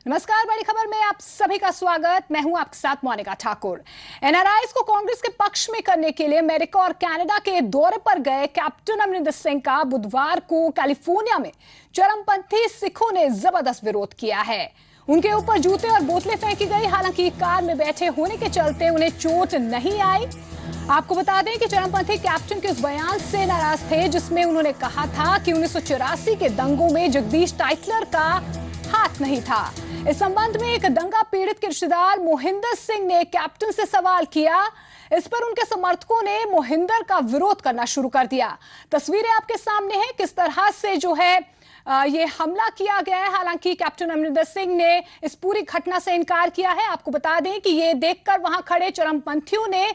नमस्कार, बड़ी खबर में आप सभी का स्वागत। मैं हूं आपके साथ मोनिका ठाकुर। एनआरआईज को कांग्रेस के पक्ष में करने के लिए अमेरिका और कनाडा के दौरे पर गए कैप्टन अमरिंदर सिंह का बुधवार को कैलिफोर्निया में चरमपंथी सिखों ने जबरदस्त विरोध किया है। उनके ऊपर जूते और बोतलें फेंकी गई। हालांकि कार में बैठे होने के चलते उन्हें चोट नहीं आई। आपको बता दें कि चरमपंथी कैप्टन के उस बयान से नाराज थे जिसमें उन्होंने कहा था कि 1984 के दंगों में जगदीश टाइटलर का हाथ नहीं था। इस संबंध में एक दंगा पीड़ित के रिश्तेदार मोहिंदर सिंह ने कैप्टन से सवाल किया। इस पर उनके समर्थकों ने मोहिंदर का विरोध करना शुरू कर दिया। तस्वीरें आपके सामने हैं किस तरह से जो है ये हमला किया गया है। हालांकि कैप्टन अमरिंदर सिंह ने इस पूरी घटना से इनकार किया है। आपको बता दें कि ये देखकर वहां खड़े चरमपंथियों ने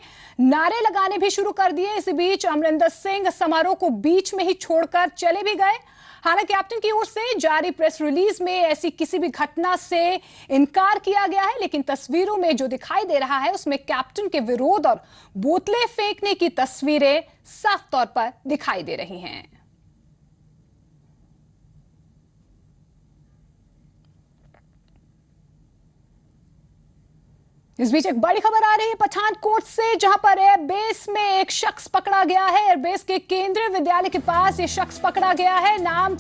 नारे लगाने भी शुरू कर दिए। इस बीच अमरिंदर सिंह समारोह को बीच में ही छोड़कर चले भी गए। हालांकि कैप्टन की ओर से जारी प्रेस रिलीज में ऐसी किसी भी घटना से इनकार किया गया है, लेकिन तस्वीरों में जो दिखाई दे रहा है उसमें कैप्टन के विरोध और बोतलें फेंकने की तस्वीरें साफ तौर पर दिखाई दे रही हैं। इस बीच एक बड़ी खबर आ रही है पठानकोट से, जहां पर एयरबेस में एक शख्स पकड़ा गया है। एयरबेस के केंद्रीय विद्यालय के पास ये शख्स पकड़ा गया है। नाम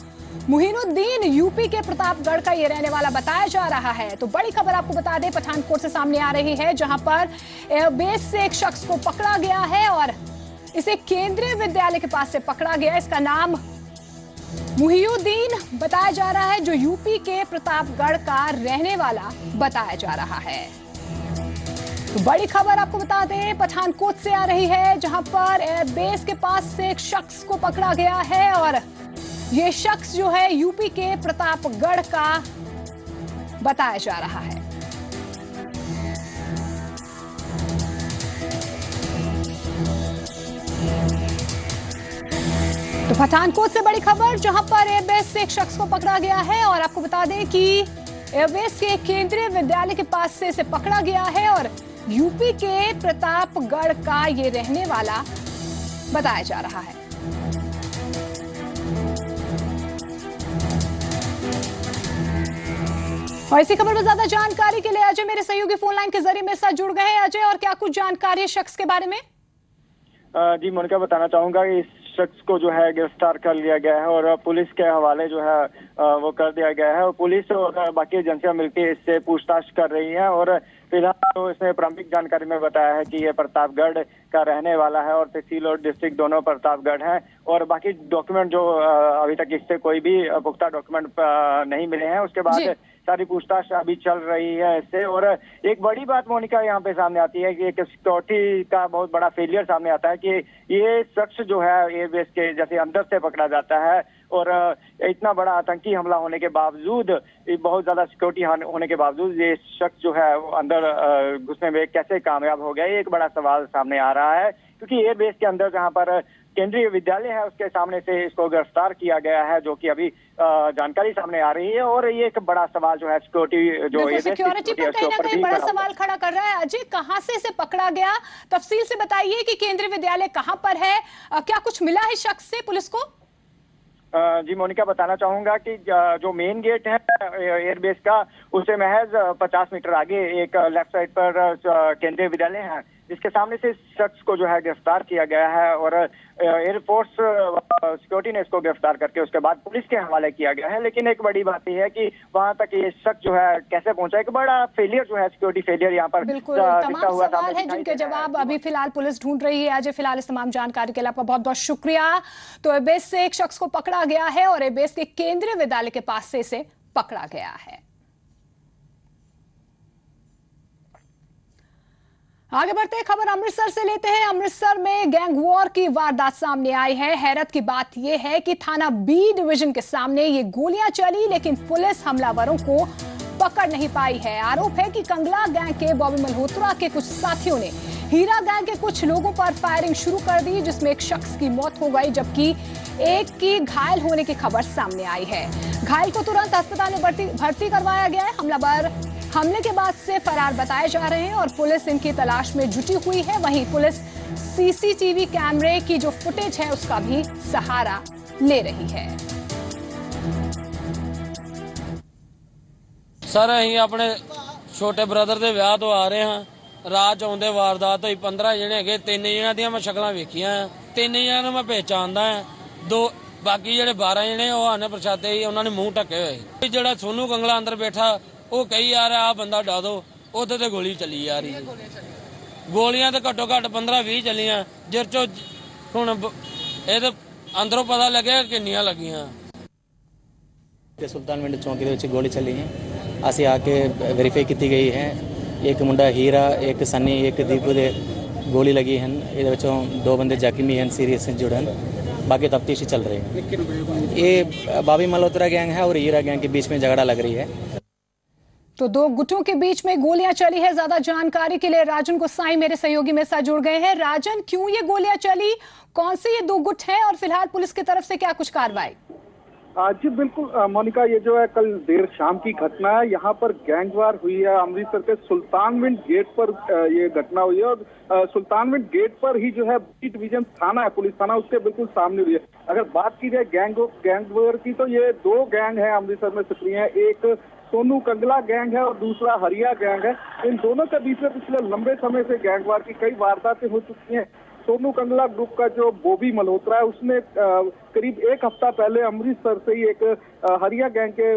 मुहीनुद्दीन, यूपी के प्रतापगढ़ का ये रहने वाला बताया जा रहा है। तो बड़ी खबर आपको बता दें पठानकोट से सामने आ रही है, जहां पर एयरबेस से एक शख्स को पकड़ा गया है और इसे केंद्रीय विद्यालय के पास से पकड़ा गया। इसका नाम मुहीनुद्दीन बताया जा रहा है, जो यूपी के प्रतापगढ़ का रहने वाला बताया जा रहा है। तो बड़ी खबर आपको बता दें पठानकोट से आ रही है, जहां पर एयरबेस के पास से एक शख्स को पकड़ा गया है और ये शख्स जो है यूपी के प्रतापगढ़ का बताया जा रहा है। तो पठानकोट से बड़ी खबर, जहां पर एयरबेस से एक शख्स को पकड़ा गया है और आपको बता दें कि एयरबेस के केंद्रीय विद्यालय के पास से इसे पकड़ा गया है और यूपी के प्रतापगढ़ का ये रहने वाला बताया जा रहा है। और इसी खबर में ज्यादा जानकारी के लिए अजय मेरे सहयोगी फोन लाइन के जरिए मेरे साथ जुड़ गए हैं। अजय, और क्या कुछ जानकारी है शख्स के बारे में? जी मोनिका, बताना चाहूंगा इस शख्स को जो है गिरफ्तार कर लिया गया है और पुलिस के हवाले जो है वो कर दिया गया है और पुलिस और बाकी एजेंसियां मिलकर इससे पूछताछ कर रही हैं। और फिलहाल तो इसमें प्रारंभिक जानकारी में बताया है कि ये प्रतापगढ़ का रहने वाला है और तहसील और डिस्ट्रिक्ट दोनों प्रतापगढ़ है और बाकी डॉक्यूमेंट जो अभी तक इससे कोई भी पुख्ता डॉक्यूमेंट नहीं मिले हैं। उसके बाद सारी पूछताछ अभी चल रही है इससे। और एक बड़ी बात मोनिका यहाँ पे सामने आती है कि एक सिक्योरिटी का बहुत बड़ा फेलियर सामने आता है कि ये शख्स जो है एयरबेस के जैसे अंदर से पकड़ा जाता है और इतना बड़ा आतंकी हमला होने के बावजूद, बहुत ज्यादा सिक्योरिटी होने के बावजूद ये शख्स जो है वो अंदर घुसने में कैसे कामयाब हो गया, ये एक बड़ा सवाल सामने आ रहा है। क्योंकि एयरबेस के अंदर जहाँ पर केंद्रीय विद्यालय है उसके सामने से इसको गिरफ्तार किया गया है, जो कि अभी जानकारी सामने आ रही है। और ये एक बड़ा सवाल जो है सिक्योरिटी जो सिक्योरिटी पर कहीं ना कहीं बड़ा सवाल खड़ा कर रहा है। अजय, कहां से इसे पकड़ा गया, तफसील से बताइए कि केंद्रीय विद्यालय कहां पर है, क्या कुछ मिला है शख्स से पुलिस को? जी मोनिका, बताना चाहूंगा कि जो मेन गेट है एयरबेस का उससे महज 50 मीटर आगे एक लेफ्ट साइड पर केंद्रीय विद्यालय है, जिसके सामने से शख्स को जो है गिरफ्तार किया गया है और एयरफोर्स सिक्योरिटी ने इसको गिरफ्तार करके उसके बाद पुलिस के हवाले किया गया है। लेकिन एक बड़ी बात यह है कि वहां तक ये शख्स जो है कैसे पहुंचा, एक बड़ा फेलियर जो है सिक्योरिटी फेलियर यहाँ पर बिल्कुल तमाम सवाल है जिनके जवाब अभी फिलहाल पुलिस ढूंढ रही है। आज फिलहाल इस तमाम जानकारी के लिए आपका बहुत बहुत शुक्रिया। तो एयरबेस से एक शख्स को पकड़ा गया है और एयरबेस के केंद्रीय विद्यालय के पास से इसे पकड़ा गया है। आगे बढ़ते हैं, खबर अमृतसर से लेते हैं। अमृतसर में गैंग वॉर की वारदात सामने आई है। हैरत की बात यह है कि थाना बी डिवीजन के सामने ये गोलियां चली, लेकिन पुलिस हमलावरों को पकड़ नहीं पाई है। आरोप है कि कंगला गैंग के बॉबी मल्होत्रा के कुछ साथियों ने हीरा गैंग के कुछ लोगों पर फायरिंग शुरू कर दी, जिसमें एक शख्स की मौत हो गई जबकि एक की घायल होने की खबर सामने आई है। घायल को तुरंत अस्पताल में भर्ती करवाया गया है। हमलावर हमले के बाद से फरार बताए जा रहे हैं और पुलिस इनकी तलाश में जुटी हुई है। वहीं पुलिस सीसीटीवी कैमरे की जो फुटेज है उसका भी सहारा ले रही है। ਸਰ ਅਸੀਂ ਆਪਣੇ ਛੋਟੇ ਬ੍ਰਦਰ ਦੇ ਵਿਆਹ ਤੋਂ ਆ ਰਹੇ ਹਾਂ। ਰਾਤ 'ਚ ਆਉਂਦੇ ਵਾਰਦਾਤ ਹੋਈ। 15 ਜਣੇ ਹੈਗੇ, 3 ਜਣਿਆਂ ਦੀਆਂ ਮੈਂ ਸ਼ਕਲਾਂ ਵੇਖੀਆਂ, 3 ਜਣਿਆਂ ਨੂੰ ਮੈਂ ਪਹਿਚਾਣਦਾ ਹਾਂ। ਬਾਕੀ ਜਿਹੜੇ 12 ਜਣੇ ਉਹ ਆਨੇ ਪ੍ਰਸ਼ਾਦੇ ਸੀ, ਉਹਨਾਂ ਨੇ ਮੂੰਹ ਢੱਕੇ ਹੋਏ। ਜਿਹੜਾ ਸੋਨੂ ਕੰਗਲਾ ਅੰਦਰ ਬੈਠਾ ਉਹ ਕਹੀ ਜਾ ਰਿਹਾ ਆ ਬੰਦਾ ਡਾ ਦੋ, ਉਹਦੇ ਤੇ ਗੋਲੀ ਚੱਲੀ ਜਾ ਰਹੀ। ਗੋਲੀਆਂ ਤਾਂ ਘੱਟੋ ਘੱਟ 15-20 ਚੱਲੀਆਂ, ਜਿਰ ਚੋਂ ਹੁਣ ਇਹਦੇ ਅੰਦਰੋਂ ਪਤਾ ਲੱਗਿਆ ਕਿੰਨੀਆਂ ਲੱਗੀਆਂ। ਸੁਲਤਾਨਵਿੰਡ ਚੌਂਕੀ ਦੇ ਵਿੱਚ ਗੋਲੀ ਚੱਲੀ ਹੈ। ਅਸੀਂ ਆ ਕੇ ਵੈਰੀਫਾਈ ਕੀਤੀ ਗਈ ਹੈ। ਇੱਕ ਮੁੰਡਾ ਹੀਰਾ, ਇੱਕ ਸਨੀ, ਇੱਕ ਦੀਪੂ ਦੇ ਗੋਲੀ ਲੱਗੀ ਹਨ। ਇਹਦੇ ਵਿੱਚੋਂ 2 ਬੰਦੇ ਜ਼ਖਮੀ ਹਨ, सीरियस इंजर्ड हैं। बाकी तफ्तीश चल रही है। ये बाबी मल्होत्रा गैंग है और हीरा गैंग के बीच में झगड़ा लग रही है। तो 2 गुटों के बीच में गोलियां चली है। ज्यादा जानकारी के लिए राजन गोसाई मेरे सहयोगी मेरे साथ जुड़ गए हैं। राजन, क्यों ये गोलियां चली, कौन से ये 2 गुट हैं और फिलहाल पुलिस की तरफ से क्या कुछ कार्रवाई? जी बिल्कुल मोनिका, ये जो है कल देर शाम की घटना है। यहाँ पर गैंगवार हुई है। अमृतसर के सुल्तानविंड गेट पर ये घटना हुई है और सुल्तानविंड गेट पर ही जो है बी डिवीजन थाना है, पुलिस थाना, उसके बिल्कुल सामने हुई है। अगर बात की जाए गैंगवार की तो ये 2 गैंग है अमृतसर में सक्रिय है। एक सोनू कंगला गैंग है और दूसरा हरिया गैंग है। इन दोनों के बीच में पिछले लंबे समय से गैंगवार की कई वारदातें हो चुकी हैं। सोनू कंगला ग्रुप का जो बॉबी मल्होत्रा है, उसने करीब 1 हफ्ता पहले अमृतसर से ही एक हरिया गैंग के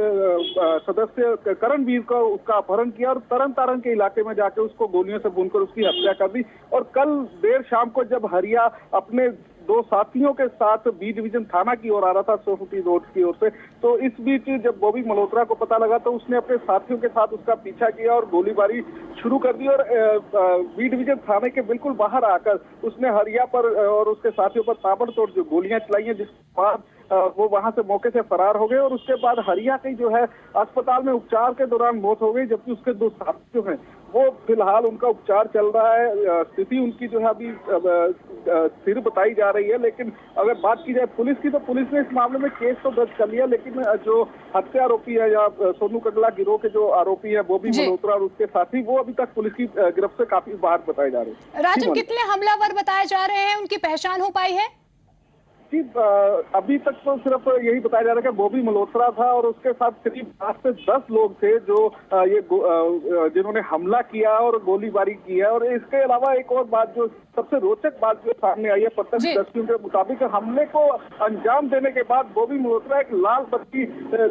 सदस्य करणवीर को उसका अपहरण किया और तरन तारण के इलाके में जाके उसको गोलियों से भूनकर उसकी हत्या कर दी। और कल देर शाम को जब हरिया अपने 2 साथियों के साथ बी डिवीजन थाना की ओर आ रहा था, सोफी रोड की ओर से, तो इस बीच जब बॉबी मल्होत्रा को पता लगा तो उसने अपने साथियों के साथ उसका पीछा किया और गोलीबारी शुरू कर दी। और बी डिवीजन थाने के बिल्कुल बाहर आकर उसने हरिया पर और उसके साथियों पर ताबड़तोड़ जो गोलियां चलाई हैं, जिसके बाद वो वहां से मौके से फरार हो गए। और उसके बाद हरिया की जो है अस्पताल में उपचार के दौरान मौत हो गई, जबकि उसके 2 साथी जो हैं वो फिलहाल उनका उपचार चल रहा है। स्थिति उनकी जो है अभी स्थिर बताई जा रही है। लेकिन अगर बात की जाए पुलिस की, तो पुलिस ने इस मामले में केस तो दर्ज कर लिया, लेकिन जो हत्या आरोपी है या सोनू कंगला गिरोह के जो आरोपी है बॉबी मल्होत्रा और उसके साथी, वो अभी तक पुलिस की गिरफ्त से काफी बाहर बताए जा रहे हैं। राजन, कितने हमलावर बताए जा रहे हैं, उनकी पहचान हो पाई है? अभी तक तो सिर्फ यही बताया जा रहा है कि बॉबी मल्होत्रा था और उसके साथ करीब 8 से 10 लोग थे जो जिन्होंने हमला किया और गोलीबारी की है। और इसके अलावा एक और बात, जो सबसे रोचक बात जो सामने आई है प्रत्यक्षदर्शियों के मुताबिक, हमले को अंजाम देने के बाद बॉबी मल्होत्रा एक लाल बत्ती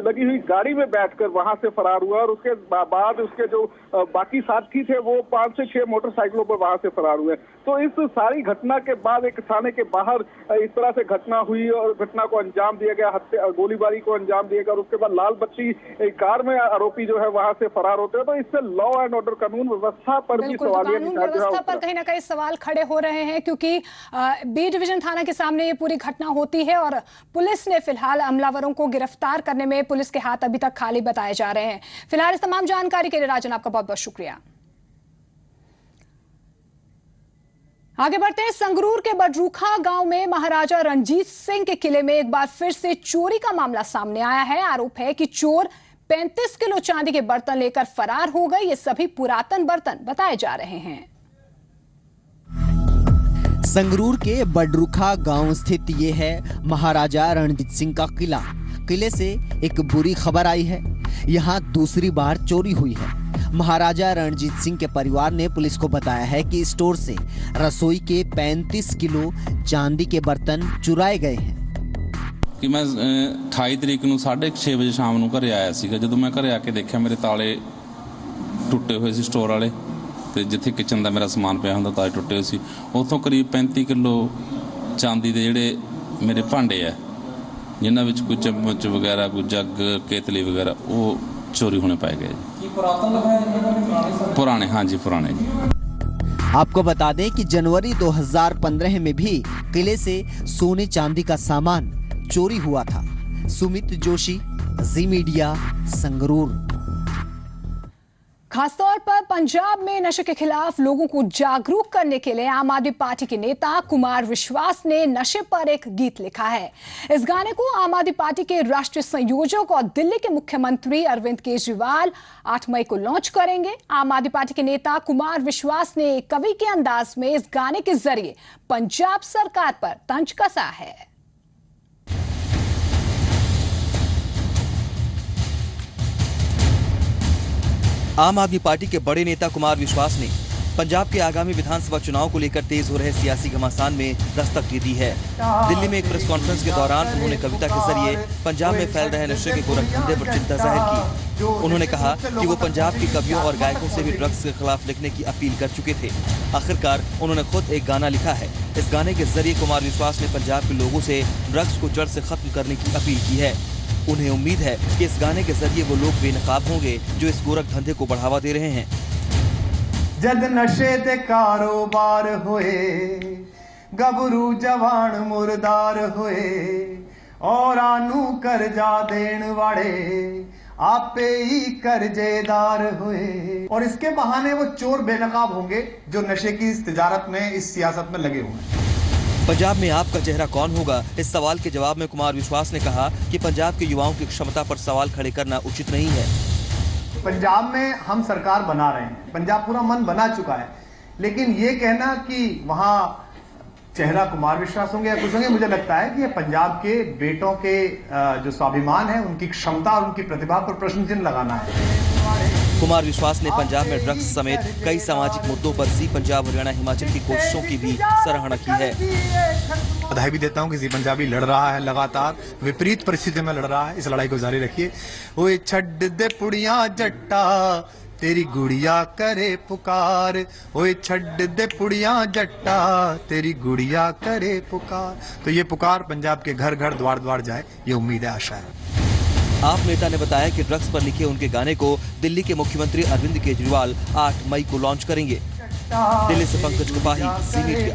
लगी हुई गाड़ी में बैठकर वहां से फरार हुआ और उसके बाद उसके जो बाकी साथी थे वो 5 से 6 मोटरसाइकिलों पर वहां से फरार हुए। तो इस सारी घटना के बाद एक थाने के बाहर इस तरह से घटना हुई और घटना को अंजाम दिया गया, हत्या गोलीबारी को अंजाम दिया गया और उसके बाद लाल बत्ती कार में आरोपी जो है वहां से फरार होते हैं। तो इससे लॉ एंड ऑर्डर, कानून व्यवस्था पर भी सवालिया निशान व्यवस्था पर कहीं ना कहीं सवाल खड़े हो रहे हैं, क्योंकि बी डिवीजन थाना के सामने ये पूरी घटना होती है और पुलिस ने फिलहाल हमलावरों को गिरफ्तार करने में पुलिस के हाथ अभी तक खाली बताए जा रहे हैं। फिलहाल इस तमाम जानकारी के लिए राजन आपका बहुत बहुत शुक्रिया। आगे बढ़ते हैं। संगरूर के बडरूखा गांव में महाराजा रणजीत सिंह के किले में एक बार फिर से चोरी का मामला सामने आया है। आरोप है कि चोर 35 किलो चांदी के बर्तन लेकर फरार हो गए। ये सभी पुरातन बर्तन बताए जा रहे हैं। संगरूर के बडरूखा गांव स्थित ये है महाराजा रणजीत सिंह का किला। किले से एक बुरी खबर आई है, यहाँ दूसरी बार चोरी हुई है। महाराजा रणजीत सिंह के परिवार ने पुलिस को बताया है कि स्टोर से रसोई के 35 किलो चांदी के बर्तन चुराए गए हैं। कि मैं 28 तरीक ਨੂੰ 6:30 ਵਜੇ ਸ਼ਾਮ ਨੂੰ ਘਰੇ ਆਇਆ ਸੀਗਾ। ਜਦੋਂ ਮੈਂ ਘਰੇ ਆ ਕੇ ਦੇਖਿਆ ਮੇਰੇ ਤਾਲੇ ਟੁੱਟੇ ਹੋਏ ਸੀ ਸਟੋਰ ਵਾਲੇ, ਤੇ ਜਿੱਥੇ ਕਿਚਨ ਦਾ ਮੇਰਾ ਸਮਾਨ ਪਿਆ ਹੁੰਦਾ ਤਾਲੇ ਟੁੱਟੇ ਹੋਏ ਸੀ। ਉੱਥੋਂ ਕਰੀਬ 35 ਕਿਲੋ ਚਾਂਦੀ ਦੇ ਜਿਹੜੇ ਮੇਰੇ ਭਾਂਡੇ ਆ, ਜਿਨ੍ਹਾਂ ਵਿੱਚ ਕੋਈ ਚਮਚ ਵਗੈਰਾ, ਕੋਈ ਜੱਗ, ਕੇਤਲੀ ਵਗੈਰਾ, ਉਹ चोरी होने पाए गए। पुराने, हाँ जी पुराने। आपको बता दें कि जनवरी 2015 में भी किले से सोने चांदी का सामान चोरी हुआ था। सुमित जोशी, जी मीडिया, संगरूर। खासतौर पर पंजाब में नशे के खिलाफ लोगों को जागरूक करने के लिए आम आदमी पार्टी के नेता कुमार विश्वास ने नशे पर एक गीत लिखा है। इस गाने को आम आदमी पार्टी के राष्ट्रीय संयोजक और दिल्ली के मुख्यमंत्री अरविंद केजरीवाल 8 मई को लॉन्च करेंगे। आम आदमी पार्टी के नेता कुमार विश्वास ने कवि के अंदाज में इस गाने के जरिए पंजाब सरकार पर तंज कसा है। आम आदमी पार्टी के बड़े नेता कुमार विश्वास ने पंजाब के आगामी विधानसभा चुनाव को लेकर तेज हो रहे सियासी घमासान में दस्तक दे दी है। दिल्ली में एक प्रेस कॉन्फ्रेंस के दौरान उन्होंने कविता के जरिए पंजाब में फैल रहे नशे के गोरखधंधे पर चिंता जाहिर की। उन्होंने कहा कि वो पंजाब के कवियों और गायकों से भी ड्रग्स के खिलाफ लिखने की अपील कर चुके थे। आखिरकार उन्होंने खुद एक गाना लिखा है। इस गाने के जरिए कुमार विश्वास ने पंजाब के लोगों से ड्रग्स को जड़ से खत्म करने की अपील की है। उन्हें उम्मीद है कि इस गाने के जरिए वो लोग बेनकाब होंगे जो इस गोरख धंधे को बढ़ावा दे रहे हैं। जद नशे ते कारोबार होए, गबरू जवान मुर्दार होए, और आनू कर्जा देन वाले आपे ही कर्जेदार हुए। और इसके बहाने वो चोर बेनकाब होंगे जो नशे की इस तिजारत में, इस सियासत में लगे हुए हैं। पंजाब में आपका चेहरा कौन होगा, इस सवाल के जवाब में कुमार विश्वास ने कहा कि पंजाब के युवाओं की क्षमता पर सवाल खड़े करना उचित नहीं है। पंजाब में हम सरकार बना रहे हैं, पंजाब पूरा मन बना चुका है, लेकिन ये कहना कि वहाँ चेहरा कुमार विश्वास होंगे या कुछ होंगे, मुझे लगता है कि ये पंजाब के बेटों के जो स्वाभिमान है, उनकी क्षमता और उनकी प्रतिभा पर प्रश्न चिन्ह लगाना है। कुमार विश्वास ने पंजाब में ड्रग्स समेत कई सामाजिक मुद्दों पर सी पंजाब हरियाणा हिमाचल की कोशिशों की भी सराहना की है। बधाई भी देता हूँ कि सी पंजाबी लड़ रहा है, लगातार विपरीत परिस्थिति में लड़ रहा है। इस लड़ाई को जारी रखिए। ओए छड़ दे पुड़िया जट्टा तेरी गुड़िया करे पुकार, ओए छड़ दे पुड़िया जट्टा तेरी गुड़िया करे पुकार। तो ये पुकार पंजाब के घर घर द्वार द्वार जाए, ये उम्मीद है, आशा है। आप नेता ने बताया कि ड्रग्स पर लिखे उनके गाने को दिल्ली के मुख्यमंत्री अरविंद केजरीवाल 8 मई को लॉन्च करेंगे। दिल्ली से पंकज कुपाही, सी मीडिया।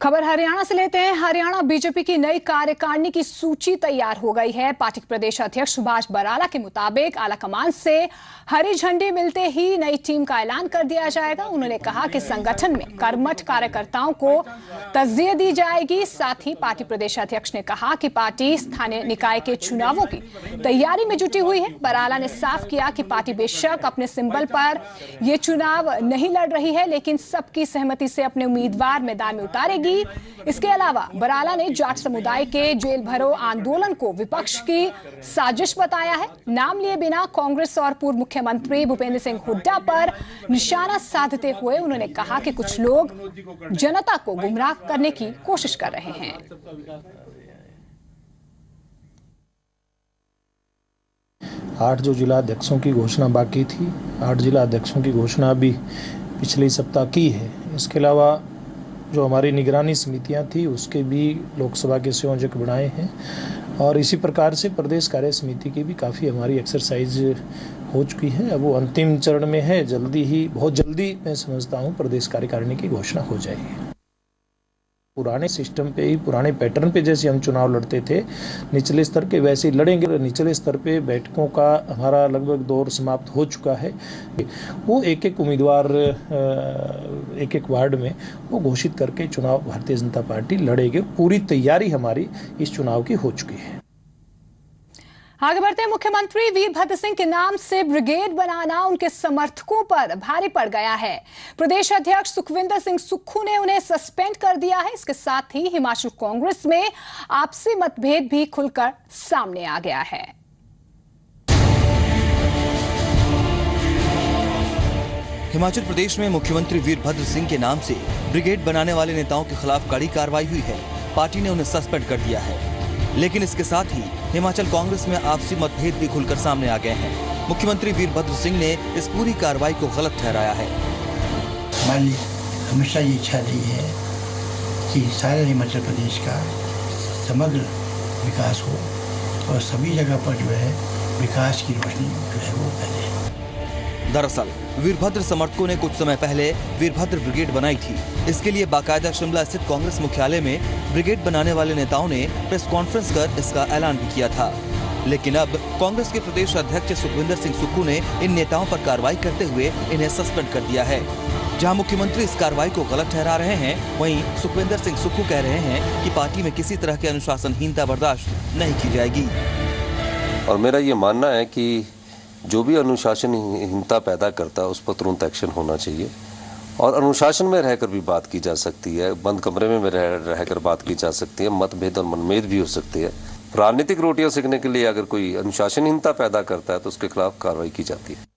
खबर हरियाणा से लेते हैं। हरियाणा बीजेपी की नई कार्यकारिणी की सूची तैयार हो गई है। पार्टी के प्रदेश अध्यक्ष सुभाष बराला के मुताबिक आलाकमान से हरी झंडी मिलते ही नई टीम का ऐलान कर दिया जाएगा। उन्होंने कहा कि संगठन में कर्मठ कार्यकर्ताओं को तरजीह दी जाएगी। साथ ही पार्टी प्रदेश अध्यक्ष ने कहा कि पार्टी स्थानीय निकाय के चुनावों की तैयारी में जुटी हुई है। बराला ने साफ किया कि पार्टी बेशक अपने सिंबल पर ये चुनाव नहीं लड़ रही है, लेकिन सबकी सहमति से अपने उम्मीदवार मैदान में उतारेगी। इसके अलावा बराला ने जाट समुदाय के जेल भरो आंदोलन को विपक्ष की साजिश बताया है। नाम लिए बिना कांग्रेस और पूर्व मुख्यमंत्री भूपेंद्र सिंह हुड्डा पर निशाना साधते हुए उन्होंने कहा कि कुछ लोग जनता को गुमराह करने की कोशिश कर रहे हैं। 8 जो जिला अध्यक्षों की घोषणा बाकी थी, 8 जिला अध्यक्षों की घोषणा भी पिछले सप्ताह की है। इसके अलावा जो हमारी निगरानी समितियां थी उसके भी लोकसभा के संयोजक बनाए हैं, और इसी प्रकार से प्रदेश कार्य समिति की भी काफ़ी हमारी एक्सरसाइज हो चुकी है। अब वो अंतिम चरण में है। जल्दी ही, बहुत जल्दी मैं समझता हूँ प्रदेश कार्यकारिणी की घोषणा हो जाएगी। पुराने सिस्टम पे ही, पुराने पैटर्न पे जैसे हम चुनाव लड़ते थे निचले स्तर के, वैसे ही लड़ेंगे। निचले स्तर पे बैठकों का हमारा लगभग दौर समाप्त हो चुका है। वो एक एक उम्मीदवार एक एक वार्ड में वो घोषित करके चुनाव भारतीय जनता पार्टी लड़ेगी। पूरी तैयारी हमारी इस चुनाव की हो चुकी है। आगे बढ़ते हैं। मुख्यमंत्री वीरभद्र सिंह के नाम से ब्रिगेड बनाना उनके समर्थकों पर भारी पड़ गया है। प्रदेश अध्यक्ष सुखविंदर सिंह सुक्खू ने उन्हें सस्पेंड कर दिया है। इसके साथ ही हिमाचल कांग्रेस में आपसी मतभेद भी खुलकर सामने आ गया है। हिमाचल प्रदेश में मुख्यमंत्री वीरभद्र सिंह के नाम से ब्रिगेड बनाने वाले नेताओं के खिलाफ कड़ी कार्रवाई हुई है। पार्टी ने उन्हें सस्पेंड कर दिया है, लेकिन इसके साथ ही हिमाचल कांग्रेस में आपसी मतभेद भी खुलकर सामने आ गए हैं। मुख्यमंत्री वीरभद्र सिंह ने इस पूरी कार्रवाई को गलत ठहराया है। हमारी हमेशा ये इच्छा रही है कि सारे हिमाचल प्रदेश का समग्र विकास हो और सभी जगह पर जो है विकास की रोशनी जो है वो फैले। दरअसल वीरभद्र समर्थकों ने कुछ समय पहले वीरभद्र ब्रिगेड बनाई थी। इसके लिए बाकायदा शिमला स्थित कांग्रेस मुख्यालय में ब्रिगेड बनाने वाले नेताओं ने प्रेस कॉन्फ्रेंस कर इसका ऐलान भी किया था। लेकिन अब कांग्रेस के प्रदेश अध्यक्ष सुखविंदर सिंह सुक्खू ने इन नेताओं पर कार्रवाई करते हुए इन्हें सस्पेंड कर दिया है। जहां मुख्यमंत्री इस कार्रवाई को गलत ठहरा रहे हैं, वहीं सुखविंदर सिंह सुक्खू कह रहे हैं कि पार्टी में किसी तरह की अनुशासनहीनता बर्दाश्त नहीं की जाएगी। और मेरा ये मानना है कि जो भी अनुशासनहीनता पैदा करता है उस पर तुरंत एक्शन होना चाहिए, और अनुशासन में रहकर भी बात की जा सकती है, बंद कमरे में रहकर बात की जा सकती है, मतभेद और मनभेद भी हो सकते हैं, राजनीतिक रोटियां सेकने के लिए अगर कोई अनुशासनहीनता पैदा करता है तो उसके खिलाफ कार्रवाई की जाती है।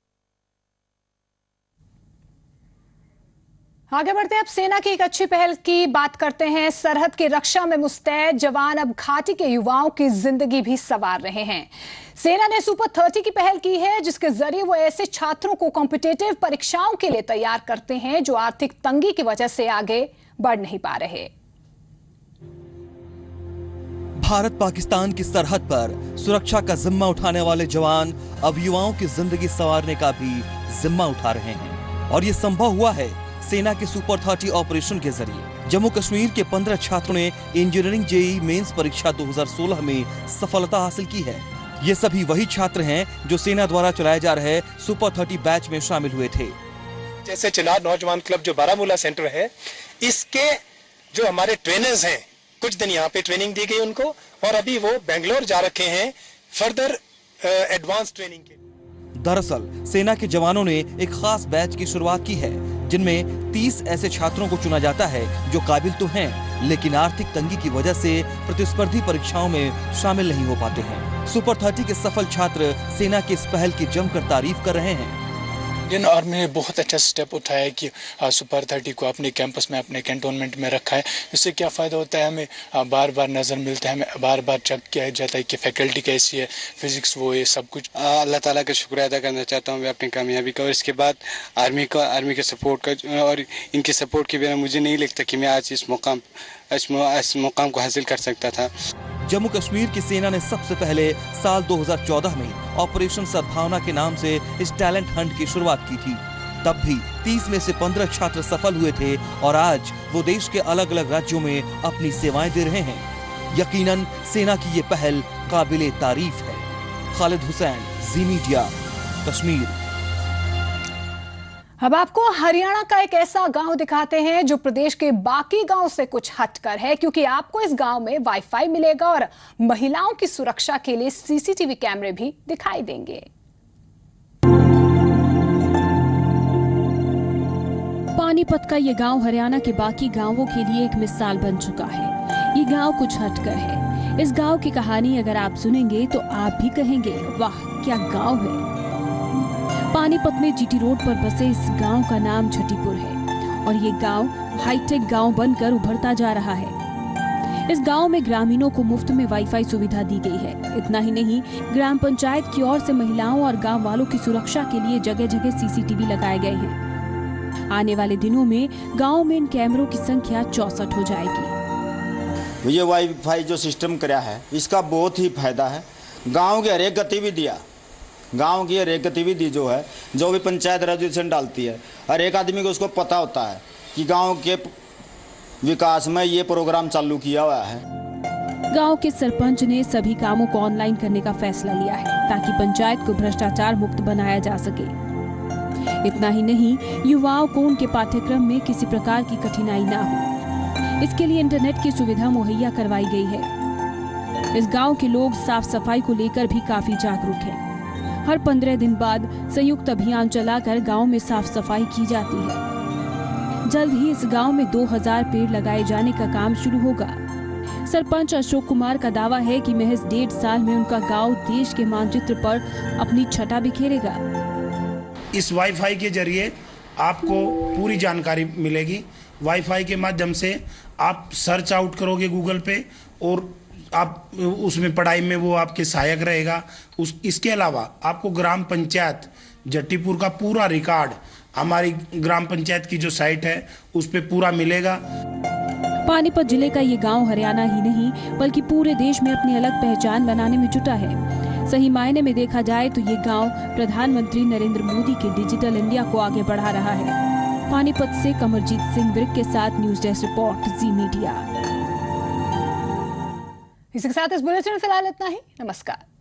आगे बढ़ते हैं, अब सेना की एक अच्छी पहल की बात करते हैं। सरहद की रक्षा में मुस्तैद जवान अब घाटी के युवाओं की जिंदगी भी संवार रहे हैं। सेना ने सुपर 30 की पहल की है, जिसके जरिए वो ऐसे छात्रों को कॉम्पिटिटिव परीक्षाओं के लिए तैयार करते हैं जो आर्थिक तंगी की वजह से आगे बढ़ नहीं पा रहे। भारत पाकिस्तान की सरहद पर सुरक्षा का जिम्मा उठाने वाले जवान अब युवाओं की जिंदगी संवारने का भी जिम्मा उठा रहे हैं, और ये संभव हुआ है सेना के सुपर 30 ऑपरेशन के जरिए। जम्मू कश्मीर के 15 छात्रों ने इंजीनियरिंग जेईई मेंस परीक्षा 2016 में सफलता हासिल की है। ये सभी वही छात्र हैं जो सेना द्वारा चलाए जा रहे सुपर 30 बैच में शामिल हुए थे। जैसे चिनार नौजवान क्लब जो बारामूला सेंटर है, इसके जो हमारे ट्रेनर्स हैं, कुछ दिन यहाँ पे ट्रेनिंग दी गई उनको, और अभी वो बेंगलोर जा रखे हैं फर्दर एडवांस ट्रेनिंग के। दरअसल सेना के जवानों ने एक खास बैच की शुरुआत की है, जिनमें 30 ऐसे छात्रों को चुना जाता है जो काबिल तो हैं, लेकिन आर्थिक तंगी की वजह से प्रतिस्पर्धी परीक्षाओं में शामिल नहीं हो पाते हैं। सुपर 30 के सफल छात्र सेना की इस पहल की जमकर तारीफ कर रहे हैं। इंडियन आर्मी ने बहुत अच्छा स्टेप उठाया कि सुपर 30 को अपने कैंपस में, अपने कैंटोनमेंट में रखा है। इससे क्या फ़ायदा होता है, हमें बार बार नज़र मिलता है, हमें बार बार चेक किया जाता है कि फैकल्टी कैसी है, फिजिक्स वो ये सब कुछ। अल्लाह ताला का शुक्र अदा करना चाहता हूँ मैं अपनी कामयाबी का, और इसके बाद आर्मी के सपोर्ट का, और इनके सपोर्ट के बिना मुझे नहीं लगता कि मैं आज इस मुकाम को हासिल कर सकता था। जम्मू कश्मीर की सेना ने सबसे पहले साल 2014 में ऑपरेशन सद्भावना के नाम से इस टैलेंट हंट की शुरुआत की थी। तब भी 30 में से 15 छात्र सफल हुए थे, और आज वो देश के अलग अलग राज्यों में अपनी सेवाएं दे रहे हैं। यकीनन सेना की ये पहल काबिले तारीफ है। खालिद हुसैन, जी मीडिया, कश्मीर। अब आपको हरियाणा का एक ऐसा गांव दिखाते हैं जो प्रदेश के बाकी गांव से कुछ हटकर है, क्योंकि आपको इस गांव में वाईफाई मिलेगा और महिलाओं की सुरक्षा के लिए सीसीटीवी कैमरे भी दिखाई देंगे। पानीपत का ये गांव हरियाणा के बाकी गांवों के लिए एक मिसाल बन चुका है। ये गांव कुछ हटकर है। इस गांव की कहानी अगर आप सुनेंगे तो आप भी कहेंगे, वाह क्या गांव है। पानीपत में जीटी रोड पर बसे इस गांव का नाम छठीपुर है, और ये गांव हाईटेक गांव बनकर उभरता जा रहा है। इस गांव में ग्रामीणों को मुफ्त में वाईफाई सुविधा दी गई है। इतना ही नहीं, ग्राम पंचायत की ओर से महिलाओं और गांव वालों की सुरक्षा के लिए जगह जगह सीसीटीवी लगाए गए हैं। आने वाले दिनों में गांव में इन कैमरों की संख्या 64 हो जाएगी। ये वाईफाई जो सिस्टम कराया है, इसका बहुत ही फायदा है। गाँव की हर एक गतिविधियाँ, गांव की हर एक गतिविधि जो है, जो भी पंचायत रेजोल्यूशन डालती है, हर एक आदमी को उसको पता होता है कि गांव के विकास में ये प्रोग्राम चालू किया हुआ है। गांव के सरपंच ने सभी कामों को ऑनलाइन करने का फैसला लिया है, ताकि पंचायत को भ्रष्टाचार मुक्त बनाया जा सके। इतना ही नहीं, युवाओं को उनके पाठ्यक्रम में किसी प्रकार की कठिनाई ना हो, इसके लिए इंटरनेट की सुविधा मुहैया करवाई गई है। इस गाँव के लोग साफ सफाई को लेकर भी काफी जागरूक हैं। हर 15 दिन बाद संयुक्त अभियान चलाकर गांव में साफ सफाई की जाती है। जल्द ही इस गांव में 2000 पेड़ लगाए जाने का काम शुरू होगा। सरपंच अशोक कुमार का दावा है कि महज 1.5 साल में उनका गांव देश के मानचित्र पर अपनी छटा बिखेरेगा। इस वाईफाई के जरिए आपको पूरी जानकारी मिलेगी। वाईफाई के माध्यम से आप सर्च आउट करोगे गूगल पे, और आप उसमें पढ़ाई में वो आपके सहायक रहेगा। इसके अलावा आपको ग्राम पंचायत जट्टीपुर का पूरा रिकॉर्ड हमारी ग्राम पंचायत की जो साइट है उस पे पूरा मिलेगा। पानीपत जिले का ये गांव हरियाणा ही नहीं बल्कि पूरे देश में अपनी अलग पहचान बनाने में जुटा है। सही मायने में देखा जाए तो ये गांव प्रधानमंत्री नरेंद्र मोदी के डिजिटल इंडिया को आगे बढ़ा रहा है। पानीपत से कमरजीत सिंह विर्क के साथ न्यूज डेस्क रिपोर्ट, जी मीडिया। इसके साथ इस बुलेटिन में फिलहाल इतना ही। नमस्कार।